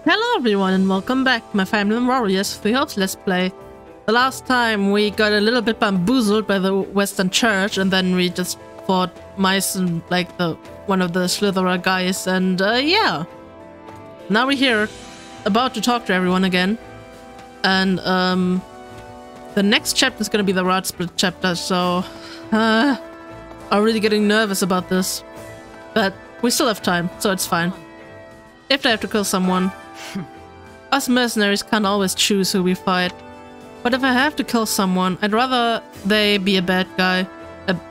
Hello everyone and welcome back to my Fire Emblem Warriors 3 Hopes Let's Play. The last time we got a little bit bamboozled by the Western Church and then we just fought mice and like one of the Slitherer guys and yeah. Now we're here, about to talk to everyone again. And the next chapter is gonna be the Rod Split chapter, so I'm really getting nervous about this. But we still have time, so it's fine. If I have to kill someone. Us mercenaries can't always choose who we fight. But if I have to kill someone, I'd rather they be a bad guy.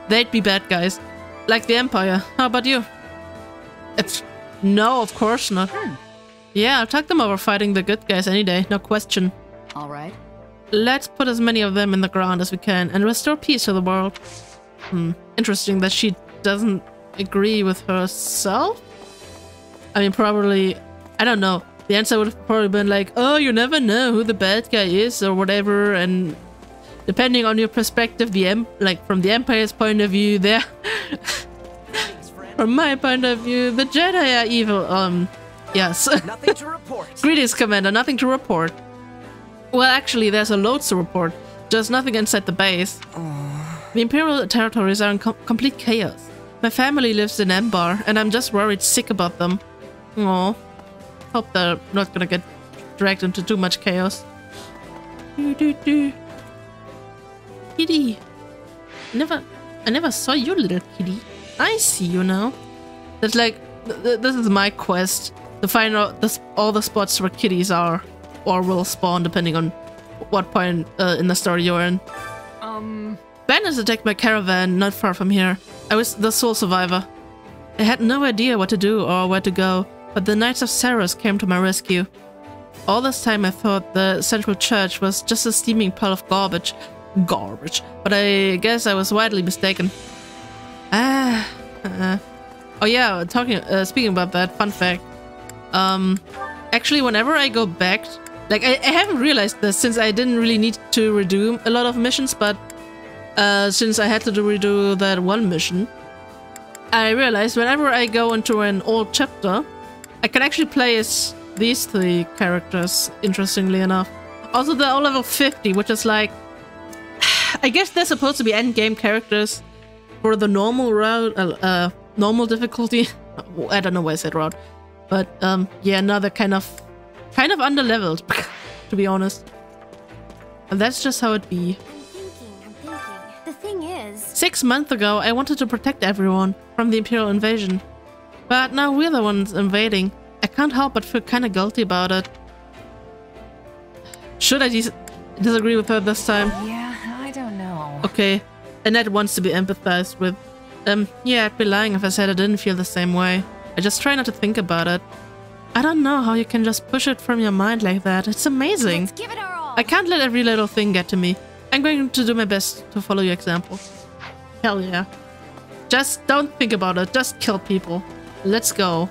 They'd be bad guys. Like the Empire. How about you? No, of course not. Yeah, I'll take them over fighting the good guys any day, no question. Alright. Let's put as many of them in the ground as we can and restore peace to the world. Interesting that she doesn't agree with herself? I mean, probably, I don't know. The answer would have probably been like, oh, you never know who the bad guy is or whatever, and depending on your perspective, from the Empire's point of view, from my point of view, the Jedi are evil. Yes. Nothing to report. Greetings, Commander. Nothing to report. Well, actually, there's a load to report. Just nothing inside the base. The Imperial territories are in complete chaos. My family lives in Embar, and I'm just worried sick about them. Aww. Hope they're not gonna get dragged into too much chaos. Kitty. I never saw you, little kitty. I see you now. That's like, this is my quest. To find out all the spots where kitties are. Or will spawn, depending on what point in the story you're in. Bandits attacked my caravan not far from here. I was the sole survivor. I had no idea what to do or where to go, but the Knights of Saros came to my rescue. All this time I thought the central church was just a steaming pile of garbage. But I guess I was widely mistaken. Oh yeah, speaking about that, fun fact. Actually, whenever I go back, like I haven't realized this since I didn't really need to redo a lot of missions, but since I had to redo that one mission, I realized whenever I go into an old chapter, I can actually play as these three characters, interestingly enough. Also, they're all level 50, which is like, I guess they're supposed to be endgame characters for the normal route, normal difficulty. I don't know why I said route, but yeah, now they're kind of underleveled, to be honest. And that's just how it be. I'm thinking. The thing is... 6 months ago, I wanted to protect everyone from the Imperial invasion. But now we're the ones invading. I can't help but feel kinda guilty about it. Should I disagree with her this time? Yeah, I don't know. Okay, Annette wants to be empathized with. Yeah, I'd be lying if I said I didn't feel the same way. I just try not to think about it. I don't know how you can just push it from your mind like that. It's amazing. Let's give it our all. I can't let every little thing get to me. I'm going to do my best to follow your example. Hell yeah. Just don't think about it. Just kill people. Let's go.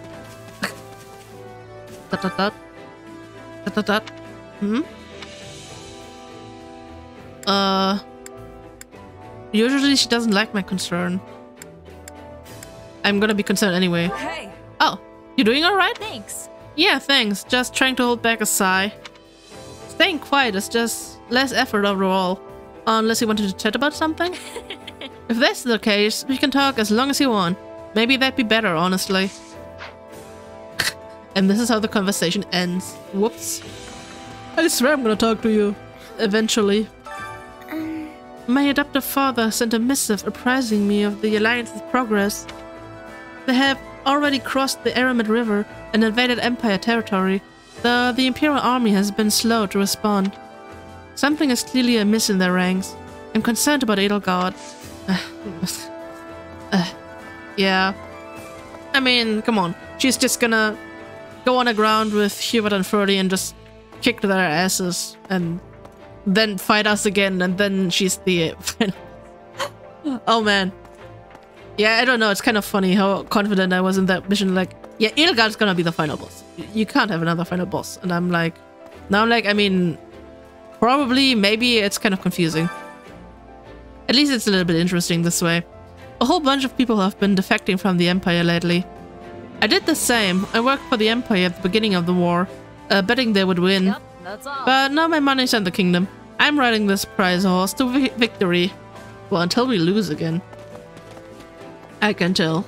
Usually she doesn't like my concern. I'm gonna be concerned anyway. Hey. Oh, you doing alright? Thanks. Yeah, thanks. Just trying to hold back a sigh. Staying quiet is just less effort overall. Unless you wanted to chat about something? If that's the case, we can talk as long as you want. Maybe that'd be better, honestly. And this is how the conversation ends. Whoops. I swear I'm gonna talk to you. Eventually. My adoptive father sent a missive apprising me of the Alliance's progress. They have already crossed the Aramet River and invaded Empire territory, though the Imperial army has been slow to respond. Something is clearly amiss in their ranks. I'm concerned about Edelgard. Yeah. I mean, come on. She's just gonna go on the ground with Hubert and Ferdy and just kick their asses and then fight us again, and then she's the Oh man. Yeah, I don't know, it's kind of funny how confident I was in that mission, like, yeah, Edelgard's gonna be the final boss. You can't have another final boss. And I'm like, I mean, probably, maybe it's kind of confusing. At least it's a little bit interesting this way. A whole bunch of people have been defecting from the Empire lately. I did the same. I worked for the Empire at the beginning of the war. betting they would win. Yep, that's all. But now my money's on the kingdom. I'm riding this prize horse to victory. Well, until we lose again. I can tell.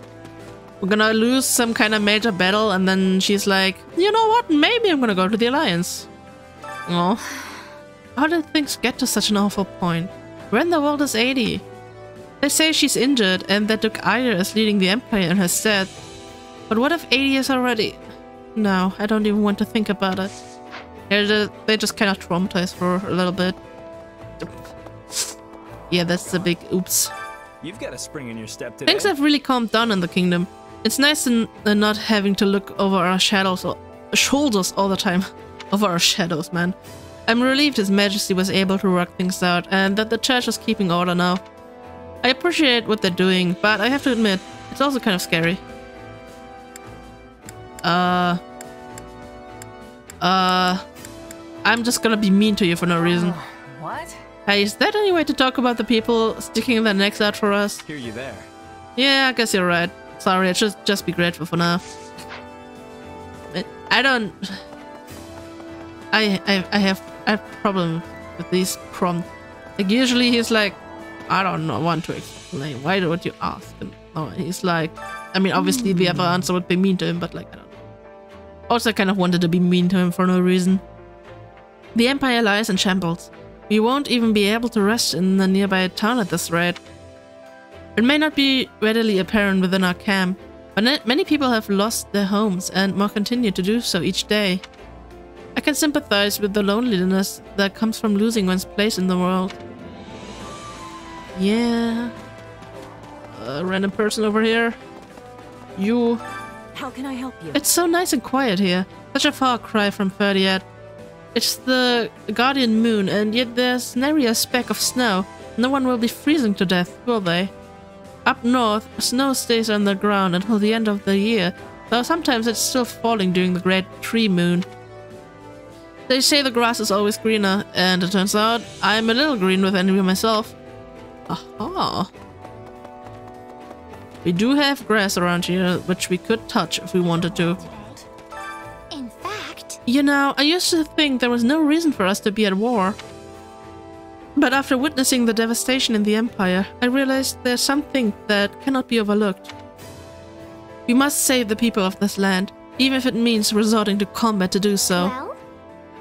We're gonna lose some kind of major battle and then she's like, you know what, maybe I'm gonna go to the Alliance. Oh. How did things get to such an awful point? Where in the world is 80? They say she's injured and that Duke Ida is leading the Empire in her stead. But what if 80 is already... No, I don't even want to think about it. They just kind of traumatized for a little bit. Yeah, that's the big oops. You've got a spring in your step today. Things have really calmed down in the kingdom. It's nice not having to look over our shoulders all the time. Over our shadows, man. I'm relieved His Majesty was able to work things out and that the church is keeping order now. I appreciate what they're doing, but I have to admit, it's also kind of scary. I'm just gonna be mean to you for no reason. What? Hey, is that any way to talk about the people sticking their necks out for us? Hear you there. Yeah, I guess you're right. Sorry, I should just be grateful for now. I don't... I have problem with these prompts. Like, usually he's like, I don't know, want to explain. Why don't you ask? And no, he's like, I mean, obviously the other answer would be mean to him, but like, I don't know. Also, I kind of wanted to be mean to him for no reason. The Empire lies in shambles. We won't even be able to rest in the nearby town at this rate. It may not be readily apparent within our camp, but many people have lost their homes and more continue to do so each day. I can sympathize with the loneliness that comes from losing one's place in the world. Yeah. A random person over here. You. How can I help you? It's so nice and quiet here. Such a far cry from Ferdiad. It's the guardian moon, and yet there's nary a speck of snow. No one will be freezing to death, will they? Up north, snow stays on the ground until the end of the year, though sometimes it's still falling during the great tree moon. They say the grass is always greener, and it turns out I'm a little green with envy myself. Aha! We do have grass around here, which we could touch if we wanted to. In fact... You know, I used to think there was no reason for us to be at war. But after witnessing the devastation in the Empire, I realized there's something that cannot be overlooked. We must save the people of this land, even if it means resorting to combat to do so. Well?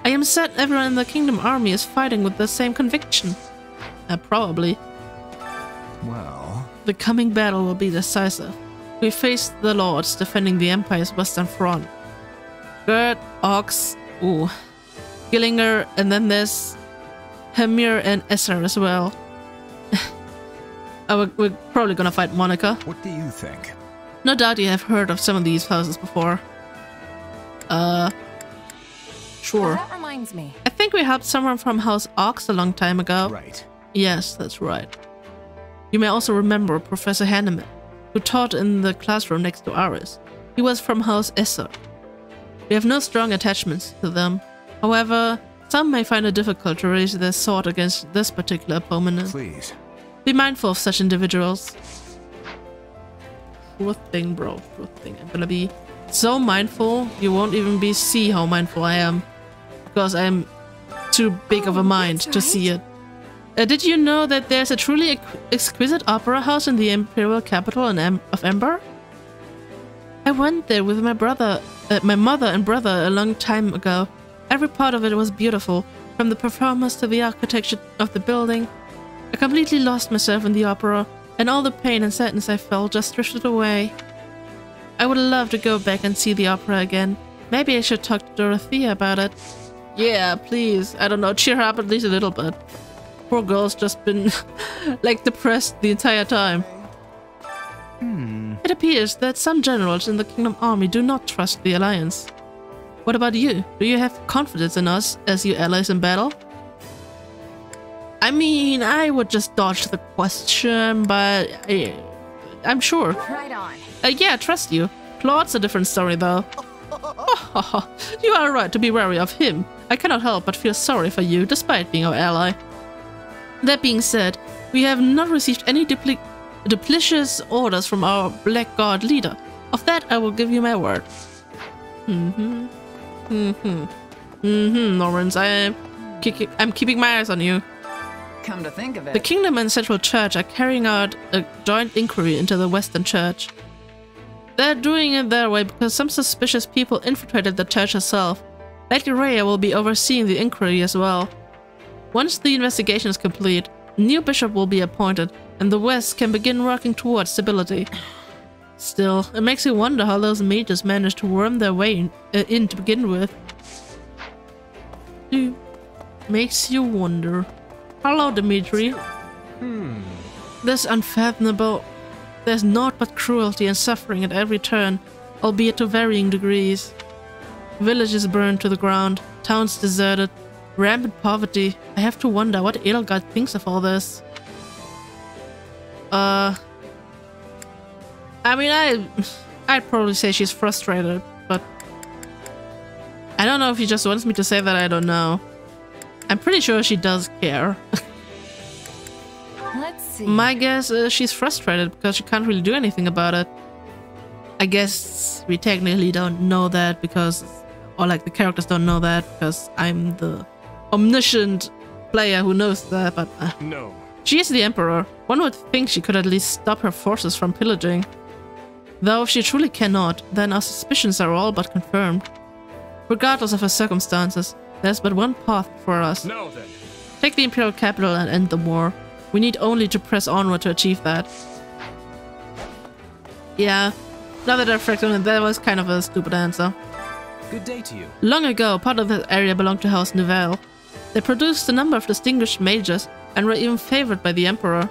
I am certain everyone in the Kingdom Army is fighting with the same conviction. Probably. Well... The coming battle will be decisive. We face the Lords defending the Empire's western front. Gerd, Ox, Gillinger, and then there's Hamir and Esser as well. We're probably gonna fight Monica. What do you think? No doubt you have heard of some of these houses before. Sure. That reminds me. I think we helped someone from House Ox a long time ago. Right. Yes, that's right. You may also remember Professor Hanneman, who taught in the classroom next to ours. He was from House Esser. We have no strong attachments to them. However, some may find it difficult to raise their sword against this particular opponent. Please. Be mindful of such individuals. Poor thing, bro. Poor thing. I'm gonna be so mindful, you won't even see how mindful I am. Because I'm too big of a mind to see it. Did you know that there's a truly exquisite opera house in the imperial capital of Ember? I went there with my mother and brother a long time ago. Every part of it was beautiful, from the performance to the architecture of the building. I completely lost myself in the opera, and all the pain and sadness I felt just drifted away. I would love to go back and see the opera again. Maybe I should talk to Dorothea about it. Yeah, please. I don't know, cheer her up at least a little bit. Poor girl's just been, like, depressed the entire time. It appears that some generals in the Kingdom Army do not trust the Alliance. What about you? Do you have confidence in us as your allies in battle? I mean, I would just dodge the question, but I'm sure. Right on. Yeah, trust you. Claude's a different story, though. You are right to be wary of him. I cannot help but feel sorry for you, despite being our ally. That being said, we have not received any duplicious orders from our Black Guard leader. Of that, I will give you my word. Lawrence, I'm keeping my eyes on you. Come to think of The it, Kingdom and Central Church are carrying out a joint inquiry into the Western Church. They're doing it their way because some suspicious people infiltrated the church herself. Lady Rhea will be overseeing the inquiry as well. Once the investigation is complete, a new bishop will be appointed, and the West can begin working towards stability. Still, it makes you wonder how those mages managed to worm their way in to begin with. Makes you wonder. Hello, Dimitri. This unfathomable... There's naught but cruelty and suffering at every turn, albeit to varying degrees. Villages burned to the ground, towns deserted, rampant poverty. I have to wonder what Edelgard thinks of all this. I mean, I'd probably say she's frustrated, but I don't know if she just wants me to say that. I don't know. I'm pretty sure she does care. let's see. My guess is she's frustrated because she can't really do anything about it. I guess we technically don't know that because, or like the characters don't know that because I'm the omniscient player who knows that, but No. she is the Emperor. One would think she could at least stop her forces from pillaging. Though if she truly cannot, then our suspicions are all but confirmed. Regardless of her circumstances, there's but one path before us. No then. Take the Imperial capital and end the war. We need only to press onward to achieve that. Yeah, now that I reflect on it, that was kind of a stupid answer. Good day to you. Long ago, part of that area belonged to House Nivelle. They produced a number of distinguished mages and were even favored by the Emperor.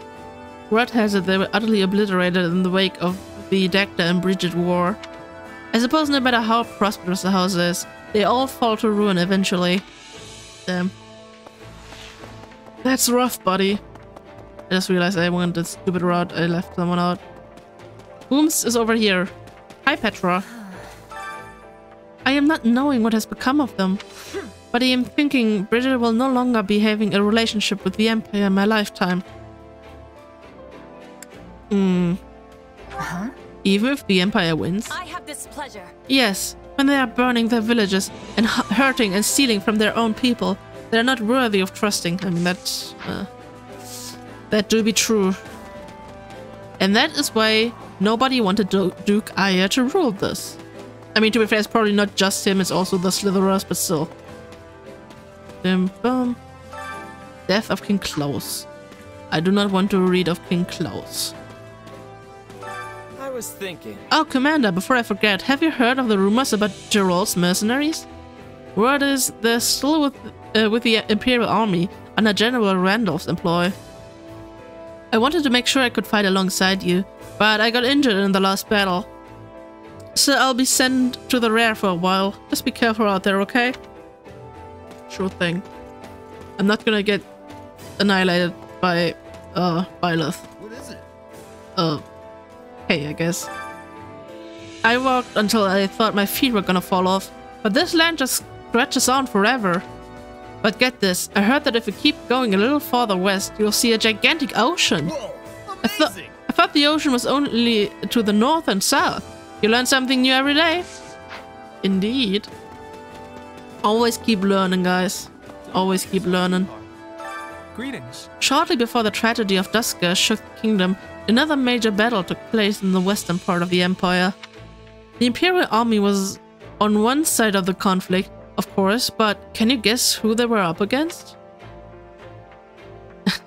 Word has it they were utterly obliterated in the wake of the Dagda and Bridget War. I suppose no matter how prosperous the house is, they all fall to ruin eventually. Damn. That's rough, buddy. I just realized I went the stupid route. I left someone out. Whooms is over here. Hi, Petra. I am not knowing what has become of them, but I am thinking Bridget will no longer be having a relationship with the Empire in my lifetime. Huh? Even if the Empire wins? I have this pleasure. Yes, when they are burning their villages and hurting and stealing from their own people, they are not worthy of trusting. I mean, that do be true. And that is why nobody wanted Duke Aya to rule this. I mean, to be fair, it's probably not just him, it's also the Slitherers, but still. Boom. Death of King Klaus. I do not want to read of King Klaus. I was thinking. Oh, Commander, before I forget, have you heard of the rumors about Gerald's mercenaries? Word is they're still with the Imperial Army under General Randolph's employ. I wanted to make sure I could fight alongside you, but I got injured in the last battle. So I'll be sent to the rear for a while. Just be careful out there, okay? Sure thing. I'm not gonna get annihilated by Byleth. What is it? Hey, I guess. I walked until I thought my feet were gonna fall off, but this land just stretches on forever. But get this, I heard that if you keep going a little farther west, you'll see a gigantic ocean. Whoa! I thought the ocean was only to the north and south. You learn something new every day. Indeed. Always keep learning, guys. Always keep learning. Greetings. Shortly before the tragedy of Dusker shook the kingdom, another major battle took place in the western part of the Empire. The Imperial Army was on one side of the conflict, of course, but can you guess who they were up against?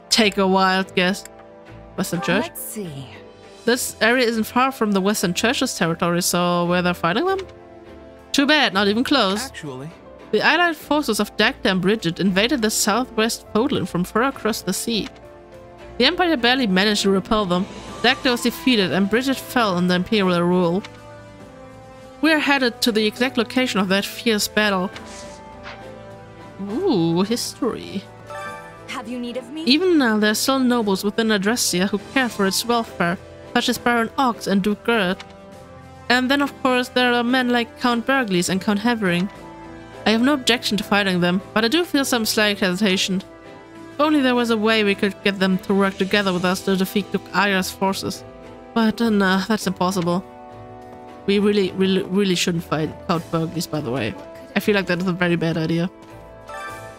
Take a wild guess. Western Church? Let's see. This area isn't far from the Western Church's territory, so were they fighting them? Too bad, not even close. Actually. The allied forces of Dagda and Bridget invaded the southwest Fódlan from far across the sea. The Empire barely managed to repel them. Dagda was defeated and Bridget fell under Imperial rule. We are headed to the exact location of that fierce battle. Ooh, history. Have you need of me? Even now, there are still nobles within Adressia who care for its welfare, such as Baron Ox and Duke Gerd. And then, of course, there are men like Count Berglis and Count Havering. I have no objection to fighting them, but I do feel some slight hesitation. If only there was a way we could get them to work together with us to defeat Duke Aya's forces. But nah, that's impossible. We really shouldn't fight Count Berglis, by the way. What could I feel like that is a very bad idea.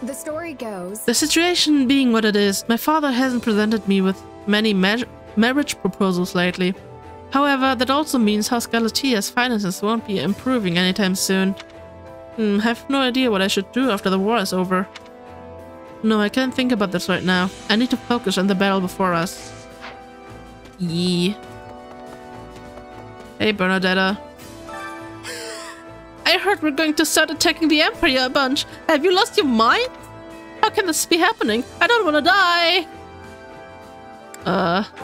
The story goes... The situation being what it is, my father hasn't presented me with many marriage proposals lately. However, that also means House Galatia's finances won't be improving anytime soon. I have no idea what I should do after the war is over. No, I can't think about this right now. I need to focus on the battle before us. Yee. Hey, Bernadetta. I heard we're going to start attacking the Empire a bunch. Have you lost your mind? How can this be happening? I don't want to die!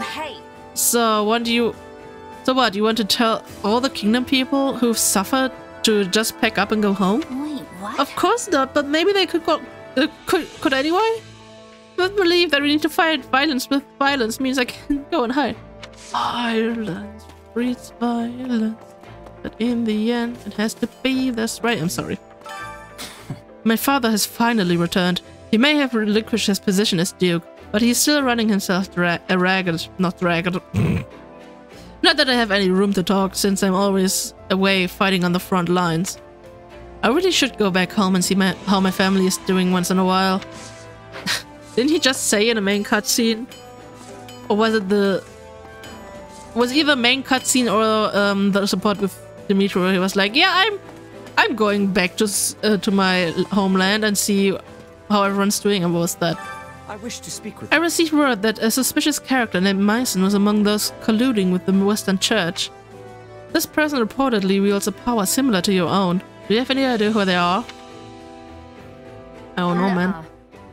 Hey! So what, you want to tell all the kingdom people who've suffered to just pack up and go home? Wait, what? Of course not, but maybe they could go... could anyway? Don't believe that we need to fight violence with violence means I can go and hide. Violence breeds violence. But in the end, it has to be this way. I'm sorry. My father has finally returned. He may have relinquished his position as Duke, but he's still running himself ragged. Not ragged. Not that I have any room to talk, since I'm always away fighting on the front lines. I really should go back home and see how my family is doing once in a while. Didn't he just say in a main cutscene? Or was it the... Was either main cutscene or the support with Dimitri where he was like, yeah, I'm going back to my homeland and see how everyone's doing. And what was that? I wish to speak with I you. received word that a suspicious character named Myson was among those colluding with the Western Church. This person reportedly wields a power similar to your own. Do you have any idea who they are? I don't know, man.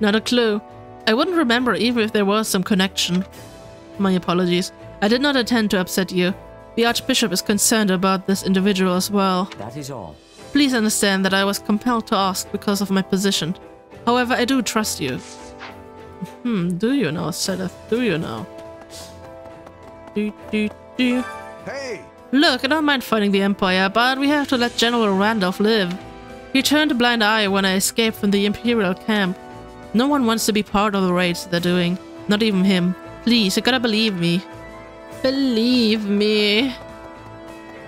Not a clue. I wouldn't remember even if there was some connection. My apologies. I did not intend to upset you. The Archbishop is concerned about this individual as well. That is all. Please understand that I was compelled to ask because of my position. However, I do trust you. Do you know, Seth? Do you know? Hey! Look, I don't mind fighting the Empire, but we have to let General Randolph live. He turned a blind eye when I escaped from the Imperial camp. No one wants to be part of the raids they're doing. Not even him. Please, you gotta believe me. Believe me.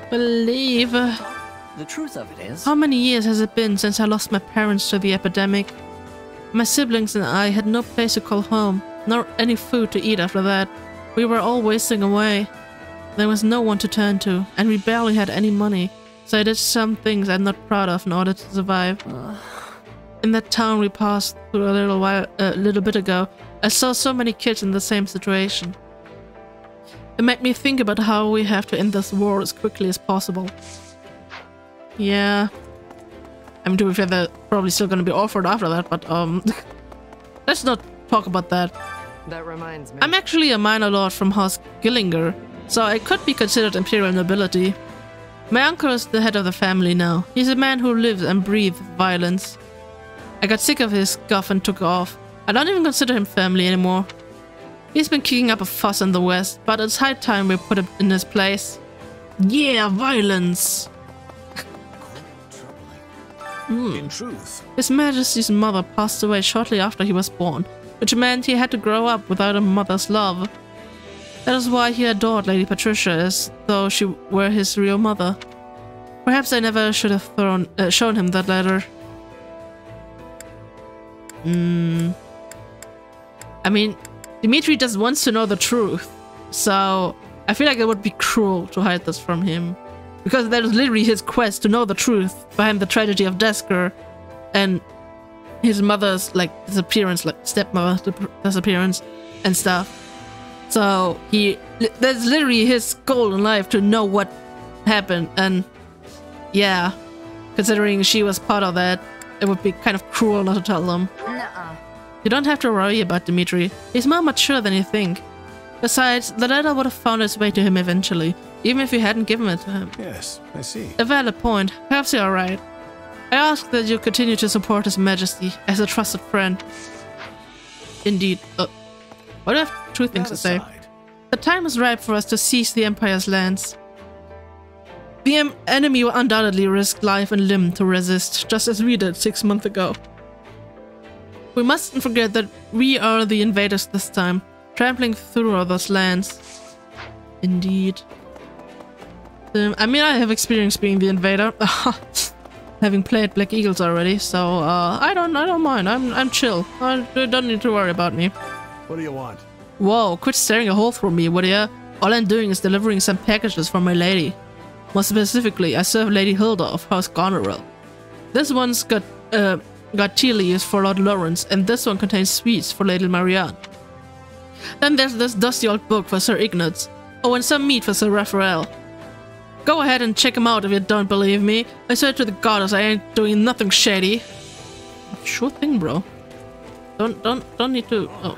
Believe. The truth of it is... How many years has it been since I lost my parents to the epidemic? My siblings and I had no place to call home, nor any food to eat after that. We were all wasting away. There was no one to turn to, and we barely had any money, so I did some things I'm not proud of in order to survive. In that town we passed through a little bit ago, I saw so many kids in the same situation. It made me think about how we have to end this war as quickly as possible. Yeah. I'm to be fair, they're probably still gonna be offered after that, but let's not talk about that. That reminds me. I'm actually a minor lord from House Gillinger, so I could be considered imperial nobility. My uncle is the head of the family now. He's a man who lives and breathes violence. I got sick of his guff and took off. I don't even consider him family anymore. He's been kicking up a fuss in the West, but it's high time we put him in his place. Yeah, violence! In truth. His Majesty's mother passed away shortly after he was born, which meant he had to grow up without a mother's love. That is why he adored Lady Patricia as though she were his real mother. Perhaps I never should have shown him that letter. I mean, Dimitri just wants to know the truth, so I feel like it would be cruel to hide this from him. Because that is literally his quest to know the truth behind the tragedy of Desker and his mother's, like, disappearance, like, stepmother disappearance and stuff. So that's literally his goal in life, to know what happened, and yeah, considering she was part of that, it would be kind of cruel not to tell them. Nuh-uh. You don't have to worry about Dimitri. He's more mature than you think. Besides, the letter would have found its way to him eventually, even if you hadn't given it to him. Yes, I see. A valid point. Perhaps you're right. I ask that you continue to support His Majesty as a trusted friend. Indeed. Why do I have two things to say? The time is ripe for us to seize the Empire's lands. The enemy will undoubtedly risk life and limb to resist, just as we did 6 months ago. We mustn't forget that we are the invaders this time, trampling through all those lands. Indeed. I mean, I have experience being the invader. having played Black Eagles already, so I don't mind. I'm chill. You don't need to worry about me. What do you want? Whoa, quit staring a hole through me, would ya? All I'm doing is delivering some packages for my lady. More specifically, I serve Lady Hildorf, House Goneril. This one's got tea leaves for Lord Lawrence, and this one contains sweets for Lady Marianne. Then there's this dusty old book for Sir Ignatz. Oh, and some meat for Sir Raphael. Go ahead and check him out if you don't believe me. I swear to the goddess I ain't doing nothing shady. Sure thing, bro. Don't need to... Oh.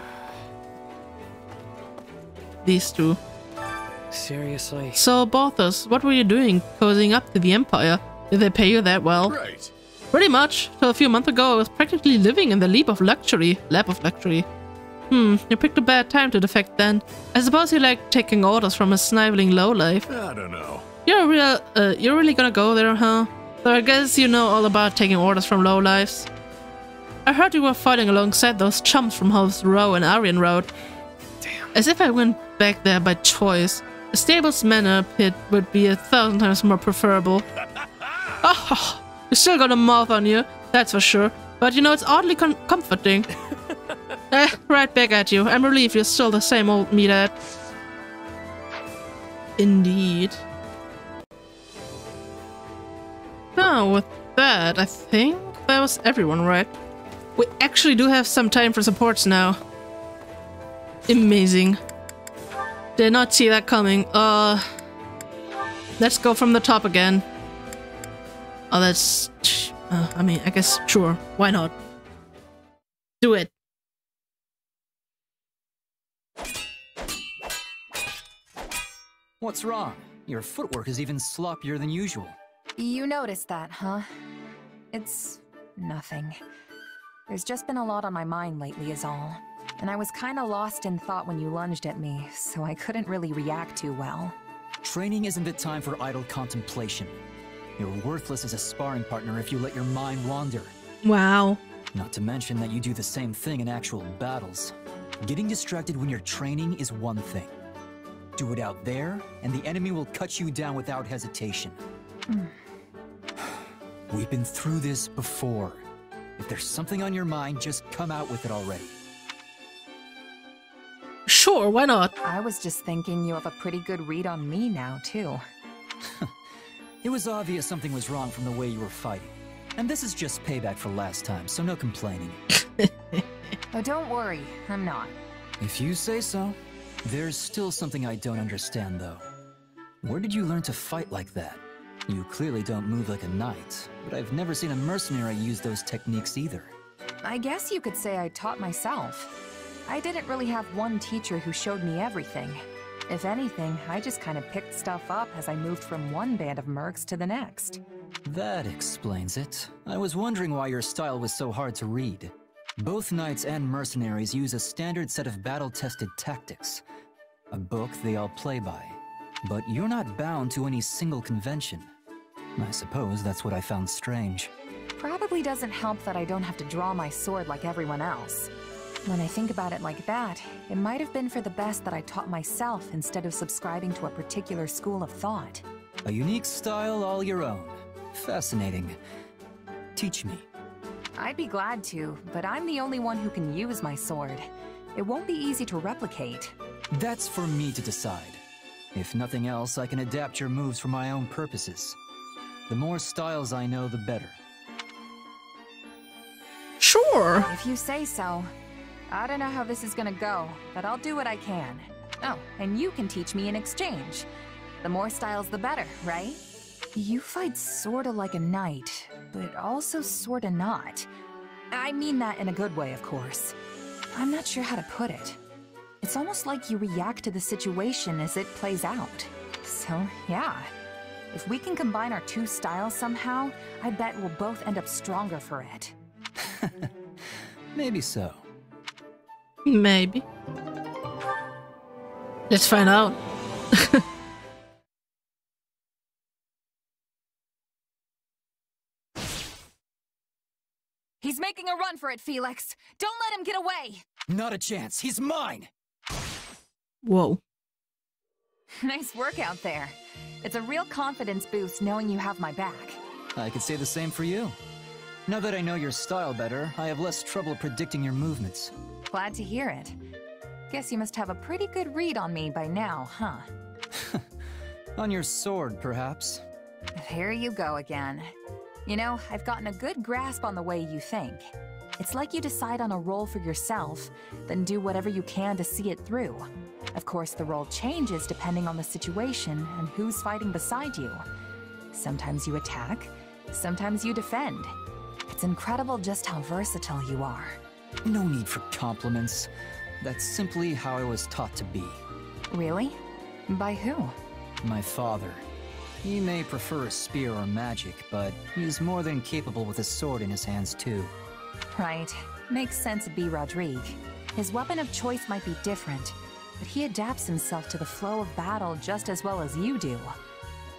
These two. Seriously? So, Balthus, what were you doing cozying up to the Empire? Did they pay you that well? Right. Pretty much. Till a few months ago I was practically living in the lap of luxury. You picked a bad time to defect then. I suppose you like taking orders from a sniveling lowlife. I don't know. You're really gonna go there, huh? So I guess you know all about taking orders from lowlifes. I heard you were fighting alongside those chumps from House Row and Aryan Road. Damn. As if I went back there by choice. A stable's manor pit would be 1,000 times more preferable. Oh, you still got a mouth on you, that's for sure. But you know, it's oddly comforting. Right back at you. I'm relieved you're still the same old meathead. Indeed. Now, with that, I think that was everyone, right? We actually do have some time for supports now. Amazing. Did not see that coming. Let's go from the top again. Oh, that's... I mean, I guess, sure. Why not? Do it. What's wrong? Your footwork is even sloppier than usual. You noticed that, huh? It's nothing. There's just been a lot on my mind lately is all. And I was kinda lost in thought when you lunged at me, so I couldn't really react too well. Training isn't the time for idle contemplation. You're worthless as a sparring partner if you let your mind wander. Wow. Not to mention that you do the same thing in actual battles. Getting distracted when you're training is one thing. Do it out there, and the enemy will cut you down without hesitation. We've been through this before. If there's something on your mind, just come out with it already. Sure, why not? I was just thinking you have a pretty good read on me now, too. It was obvious something was wrong from the way you were fighting. And this is just payback for last time, so no complaining. Oh, don't worry, I'm not. If you say so. There's still something I don't understand, though. Where did you learn to fight like that? You clearly don't move like a knight, but I've never seen a mercenary use those techniques either. I guess you could say I taught myself. I didn't really have one teacher who showed me everything. If anything, I just kind of picked stuff up as I moved from one band of mercs to the next. That explains it. I was wondering why your style was so hard to read. Both knights and mercenaries use a standard set of battle-tested tactics. A book they all play by. But you're not bound to any single convention. I suppose that's what I found strange. Probably doesn't help that I don't have to draw my sword like everyone else. When I think about it like that, it might have been for the best that I taught myself instead of subscribing to a particular school of thought. A unique style all your own. Fascinating. Teach me. I'd be glad to, but I'm the only one who can use my sword. It won't be easy to replicate. That's for me to decide. If nothing else, I can adapt your moves for my own purposes. The more styles I know, the better. Sure. If you say so. I don't know how this is gonna go, but I'll do what I can. Oh, and you can teach me in exchange. The more styles, the better, right? You fight sorta like a knight, but also sorta not. I mean that in a good way, of course. I'm not sure how to put it. It's almost like you react to the situation as it plays out. So, yeah. If we can combine our two styles somehow, I bet we'll both end up stronger for it. Maybe so. Maybe. Let's find out. He's making a run for it, Felix! Don't let him get away! Not a chance. He's mine! Whoa. Nice work out there. It's a real confidence boost knowing you have my back. I could say the same for you. Now that I know your style better, I have less trouble predicting your movements. Glad to hear it. Guess you must have a pretty good read on me by now, huh? On your sword, perhaps? There you go again. You know, I've gotten a good grasp on the way you think. It's like you decide on a role for yourself, then do whatever you can to see it through. Of course, the role changes depending on the situation and who's fighting beside you. Sometimes you attack, sometimes you defend. It's incredible just how versatile you are. No need for compliments. That's simply how I was taught to be. Really? By who? My father. He may prefer a spear or magic, but he's more than capable with a sword in his hands too. Right. Makes sense it'd be Rodrigue. His weapon of choice might be different, but he adapts himself to the flow of battle just as well as you do.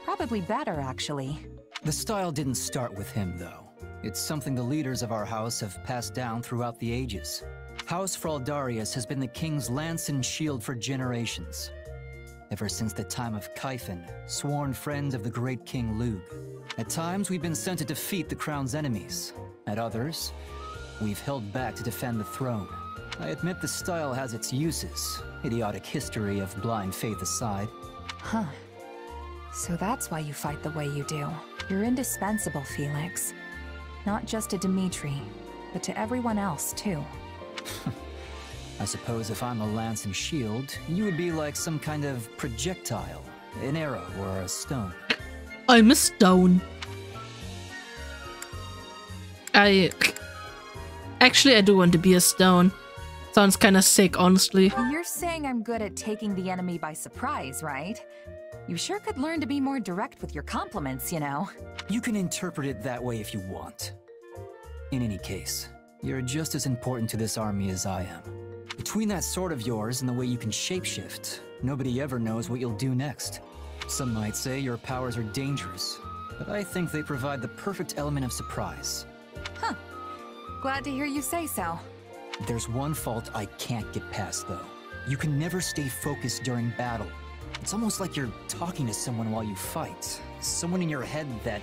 Probably better, actually. The style didn't start with him, though. It's something the leaders of our house have passed down throughout the ages. House Fraldarius has been the king's lance and shield for generations. Ever since the time of Kaifin, sworn friends of the great King Lug. At times, we've been sent to defeat the crown's enemies. At others, we've held back to defend the throne. I admit the style has its uses, idiotic history of blind faith aside. Huh. So that's why you fight the way you do. You're indispensable, Felix. Not just to Dimitri, but to everyone else, too. I suppose if I'm a lance and shield, you would be like some kind of projectile, an arrow or a stone. I'm a stone. Actually, I do want to be a stone. Sounds kind of sick, honestly. You're saying I'm good at taking the enemy by surprise, right? You sure could learn to be more direct with your compliments, you know? You can interpret it that way if you want. In any case, you're just as important to this army as I am. Between that sword of yours and the way you can shapeshift, nobody ever knows what you'll do next. Some might say your powers are dangerous, but I think they provide the perfect element of surprise. Huh. Glad to hear you say so. There's one fault I can't get past, though. You can never stay focused during battle. It's almost like you're talking to someone while you fight. Someone in your head that...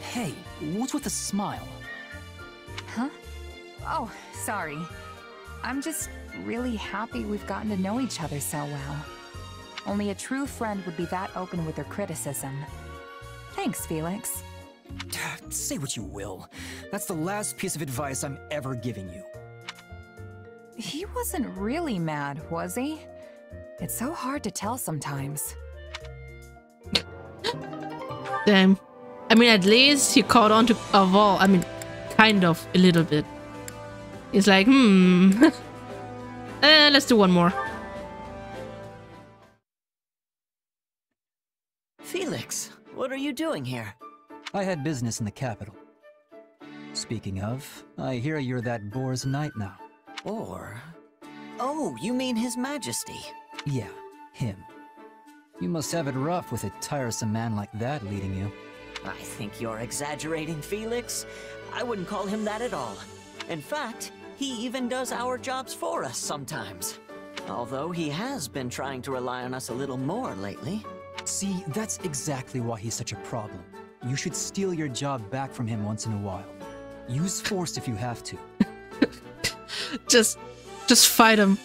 Hey, what's with the smile? Huh? Oh, sorry. I'm just really happy we've gotten to know each other so well. Only a true friend would be that open with their criticism. Thanks, Felix. Say what you will. That's the last piece of advice I'm ever giving you. He wasn't really mad, was he? It's so hard to tell sometimes. Damn. I mean, at least he caught on to a wall. I mean, kind of, a little bit. He's like, let's do one more. Felix, what are you doing here? I had business in the capital. Speaking of, I hear you're that boar's knight now. Or... Oh, you mean His Majesty? Yeah, him. You must have it rough with a tiresome man like that leading you. I think you're exaggerating, Felix. I wouldn't call him that at all. In fact, he even does our jobs for us sometimes. Although he has been trying to rely on us a little more lately. See, that's exactly why he's such a problem. You should steal your job back from him once in a while. Use force if you have to. Just fight him.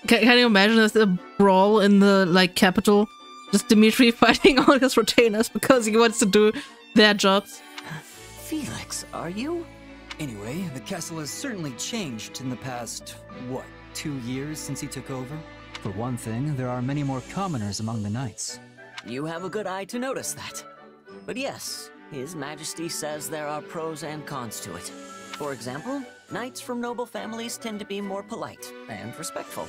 Can you imagine a brawl in the capital? Just Dimitri fighting all his retainers because he wants to do their jobs. Felix, are you? Anyway, the castle has certainly changed in the past, what, 2 years since he took over? For one thing, there are many more commoners among the knights. You have a good eye to notice that. But yes, His Majesty says there are pros and cons to it. For example, knights from noble families tend to be more polite and respectful.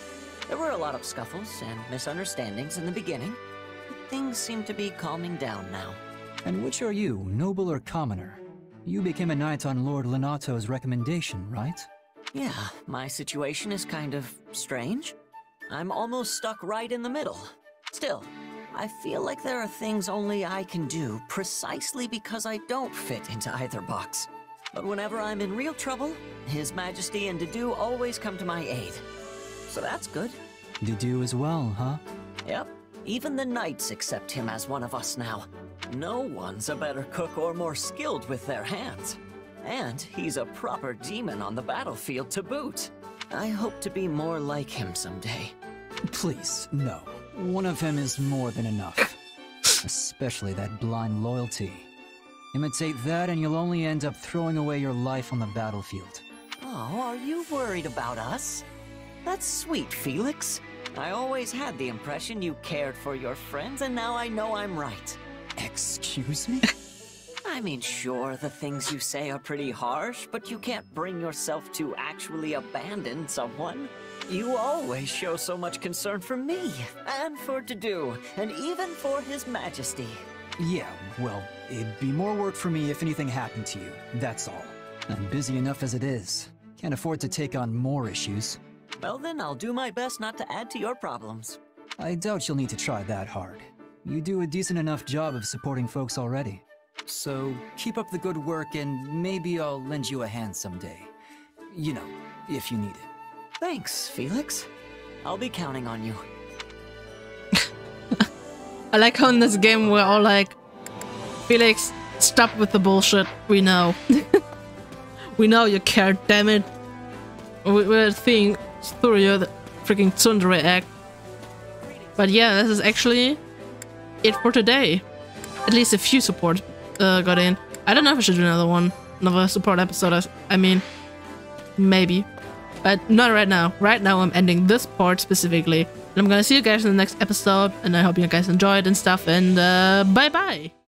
There were a lot of scuffles and misunderstandings in the beginning, but things seem to be calming down now. And which are you, noble or commoner? You became a knight on Lord Lenato's recommendation, right? Yeah, my situation is kind of strange. I'm almost stuck right in the middle. Still, I feel like there are things only I can do precisely because I don't fit into either box. But whenever I'm in real trouble, His Majesty and Dedue always come to my aid. So that's good. Dedue as well, huh? Yep. Even the knights accept him as one of us now. No one's a better cook or more skilled with their hands. And he's a proper demon on the battlefield to boot. I hope to be more like him someday. Please, no. One of him is more than enough. Especially that blind loyalty. Imitate that and you'll only end up throwing away your life on the battlefield. Oh, are you worried about us? That's sweet, Felix. I always had the impression you cared for your friends, and now I know I'm right. Excuse me? I mean, sure, the things you say are pretty harsh, but you can't bring yourself to actually abandon someone. You always show so much concern for me, and for Dedue, and even for His Majesty. Yeah, well, it'd be more work for me if anything happened to you, that's all. I'm busy enough as it is. Can't afford to take on more issues. Well then, I'll do my best not to add to your problems. I doubt you'll need to try that hard. You do a decent enough job of supporting folks already. So, keep up the good work and maybe I'll lend you a hand someday. You know, if you need it. Thanks, Felix. I'll be counting on you. I like how in this game we're all like, Felix, stop with the bullshit. We know. We know you care, damn it. We're seeing through your freaking tsundere act. But yeah, this is actually it for today. At least a few support got in. I don't know if I should do another support episode. I mean, maybe. But not right now. Right now I'm ending this part specifically. And I'm gonna see you guys in the next episode. And I hope you guys enjoyed and stuff. And bye bye.